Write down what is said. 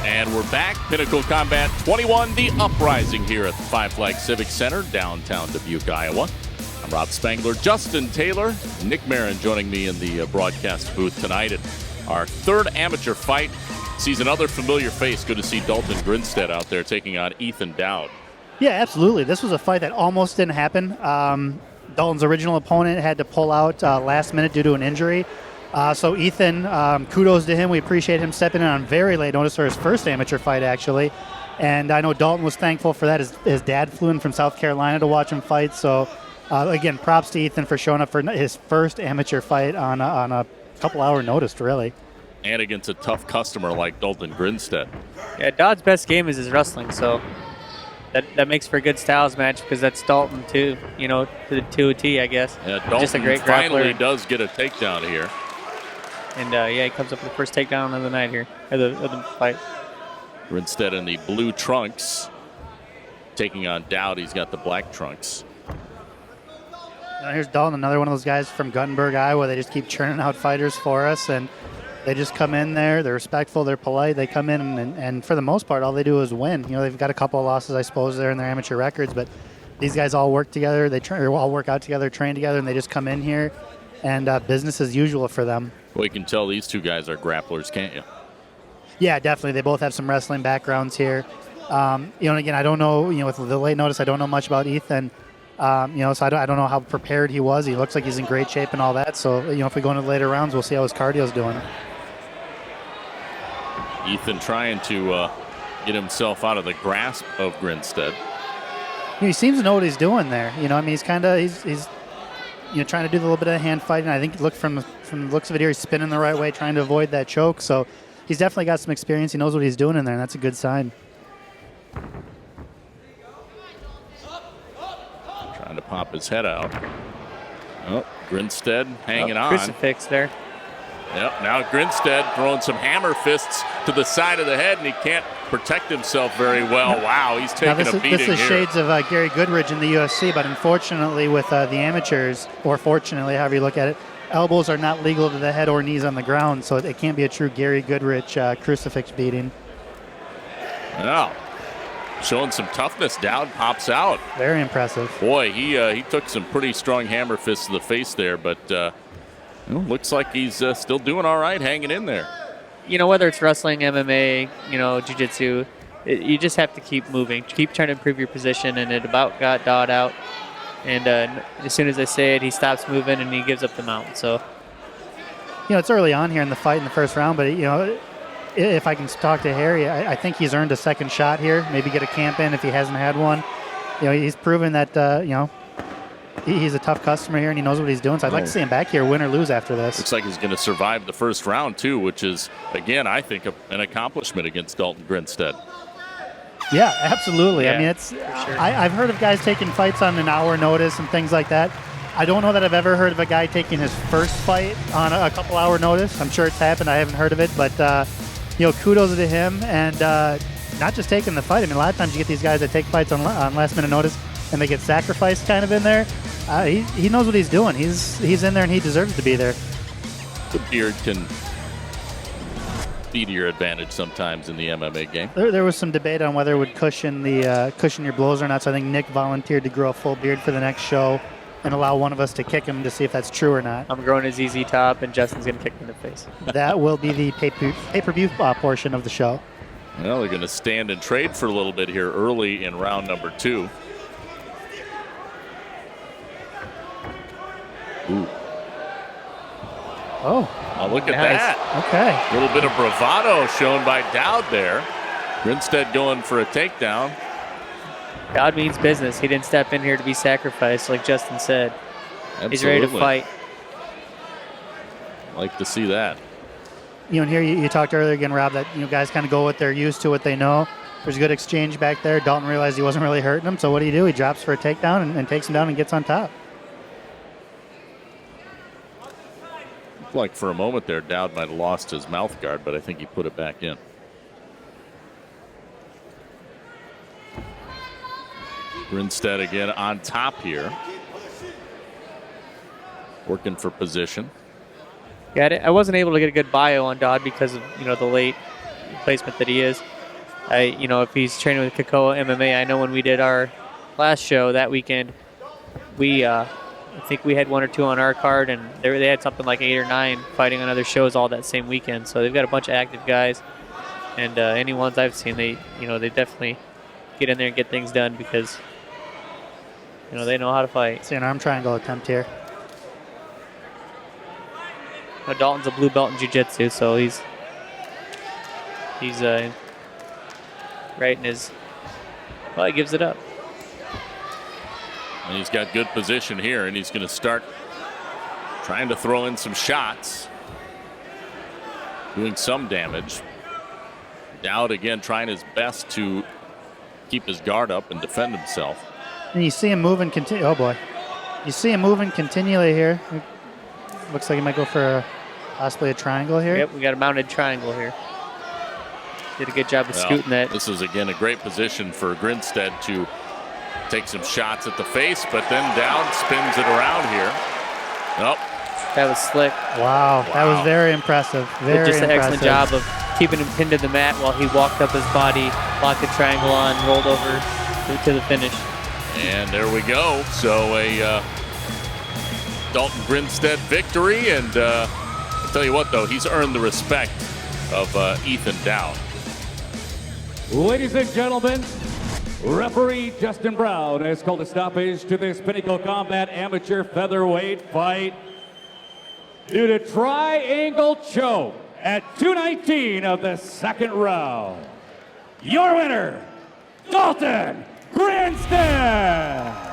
And we're back. Pinnacle Combat 21, the uprising here at the Five Flags Civic Center, downtown Dubuque, Iowa. I'm Rob Spangler, Justin Taylor, Nick Marin joining me in the broadcast booth tonight. At our third amateur fight sees another familiar face. Good to see Dalton Grinstead out there taking on Ethan Dowd. Yeah, absolutely. This was a fight that almost didn't happen. Dalton's original opponent had to pull out last minute due to an injury. So Ethan, kudos to him. We appreciate him stepping in on very late notice for his first amateur fight, actually. And I know Dalton was thankful for that. His dad flew in from South Carolina to watch him fight. So, again, props to Ethan for showing up for his first amateur fight on a couple-hour notice, really. And against a tough customer like Dalton Grinstead. Yeah, Dowd's best game is his wrestling, so that makes for a good styles match because that's Dalton, too, to a T, I guess. Yeah, Dalton just a great finally grappler. does get a takedown here. And, he comes up with the first takedown of the night here, of the fight. Grinstead in the blue trunks, taking on Dowd. He's got the black trunks. Here's Dalton, another one of those guys from Guttenberg, Iowa. They just keep churning out fighters for us, and they just come in there. They're respectful. They're polite. They come in, and for the most part, all they do is win. They've got a couple of losses, I suppose, there in their amateur records, but these guys all work together. They all work out together, train together, and they just come in here, and business as usual for them. Well, you can tell these two guys are grapplers, can't you? Yeah, definitely. They both have some wrestling backgrounds here. And again, I don't know, with the late notice, I don't know much about Ethan. So I don't know how prepared he was. He looks like he's in great shape and all that. So, if we go into the later rounds, we'll see how his cardio's doing. Ethan trying to get himself out of the grasp of Grinstead. He seems to know what he's doing there. He's kind of he's trying to do a little bit of hand fighting. I think from the looks of it here, he's spinning the right way, trying to avoid that choke. So he's definitely got some experience. He knows what he's doing in there, and that's a good sign. Trying to pop his head out. Oh, Grinstead hanging on. Crucifix there. Yep, now Grinstead throwing some hammer fists to the side of the head, and he can't protect himself very well. Wow, he's taking a beating here. This is shades of Gary Goodridge in the UFC, but unfortunately with the amateurs, or fortunately, however you look at it, elbows are not legal to the head or knees on the ground, so it can't be a true Gary Goodrich crucifix beating. Wow. Showing some toughness. Dowd pops out. Very impressive. Boy, he took some pretty strong hammer fists to the face there, but looks like he's still doing all right, hanging in there. Whether it's wrestling, MMA, jiu-jitsu, you just have to keep moving. Keep trying to improve your position, and it about got Dowd out. And as soon as I say it, he stops moving and he gives up the mount. So, it's early on here in the fight in the first round, but, if I can talk to Harry, I think he's earned a second shot here. Maybe get a camp in if he hasn't had one. He's proven that, he's a tough customer here and he knows what he's doing. So I'd like to see him back here, win or lose after this. Looks like he's going to survive the first round, too, which is, again, I think, an accomplishment against Dalton Grinstead. Yeah, absolutely. Yeah, I mean, it's. for sure. I've heard of guys taking fights on an hour notice and things like that. I don't know that I've ever heard of a guy taking his first fight on a couple hour notice. I'm sure it's happened. I haven't heard of it, but kudos to him and not just taking the fight. I mean, a lot of times you get these guys that take fights on last minute notice and they get sacrificed kind of in there. He knows what he's doing. He's in there and he deserves to be there. The beard can be to your advantage sometimes in the MMA game. There was some debate on whether it would cushion your blows or not. So I think Nick volunteered to grow a full beard for the next show and allow one of us to kick him to see if that's true or not. I'm growing his easy top, and Justin's going to kick him in the face. That will be the pay-per-view portion of the show. Well, they're going to stand and trade for a little bit here early in round number 2. Ooh. Oh, look at nice. that. Okay. A little bit of bravado shown by Dowd there. Grinstead going for a takedown. Dowd means business. He didn't step in here to be sacrificed, like Justin said. Absolutely. He's ready to fight. Like to see that. And here you talked earlier again, Rob, that guys kind of go what they're used to, what they know. There's a good exchange back there. Dalton realized he wasn't really hurting him, so what do? He drops for a takedown and takes him down and gets on top. Looked like for a moment there, Dowd might have lost his mouth guard, but I think he put it back in. Grinstead again on top here. Working for position. Yeah, I wasn't able to get a good bio on Dowd because of the late placement that he is. if he's training with Kakao MMA, I know when we did our last show that weekend, I think we had 1 or 2 on our card, and they had something like 8 or 9 fighting on other shows all that same weekend. So they've got a bunch of active guys, and any ones I've seen, they definitely get in there and get things done because they know how to fight. See an arm triangle attempt here. Dalton's a blue belt in jiu-jitsu, so he's right in his. Well, he gives it up. And he's got good position here, and he's going to start trying to throw in some shots, doing some damage. Dowd again trying his best to keep his guard up and defend himself. And you see him moving oh boy. You see him moving continually here. Looks like he might go for possibly a triangle here. Yep, we got a mounted triangle here. Did a good job of scooting that. This is again a great position for Grinstead to take some shots at the face, but then Dowd spins it around here. Nope. That was slick. Wow, that was very impressive. Very just an impressive. excellent job of keeping him pinned to the mat while he walked up his body, locked the triangle on, rolled over to the finish. And there we go. So a Dalton Grinstead victory, and I'll tell you what, though, he's earned the respect of Ethan Dowd. Ladies and gentlemen, referee Justin Brown has called a stoppage to this Pinnacle Combat Amateur Featherweight fight due to triangle choke at 2:19 of the second round. Your winner, Dalton Grinstead.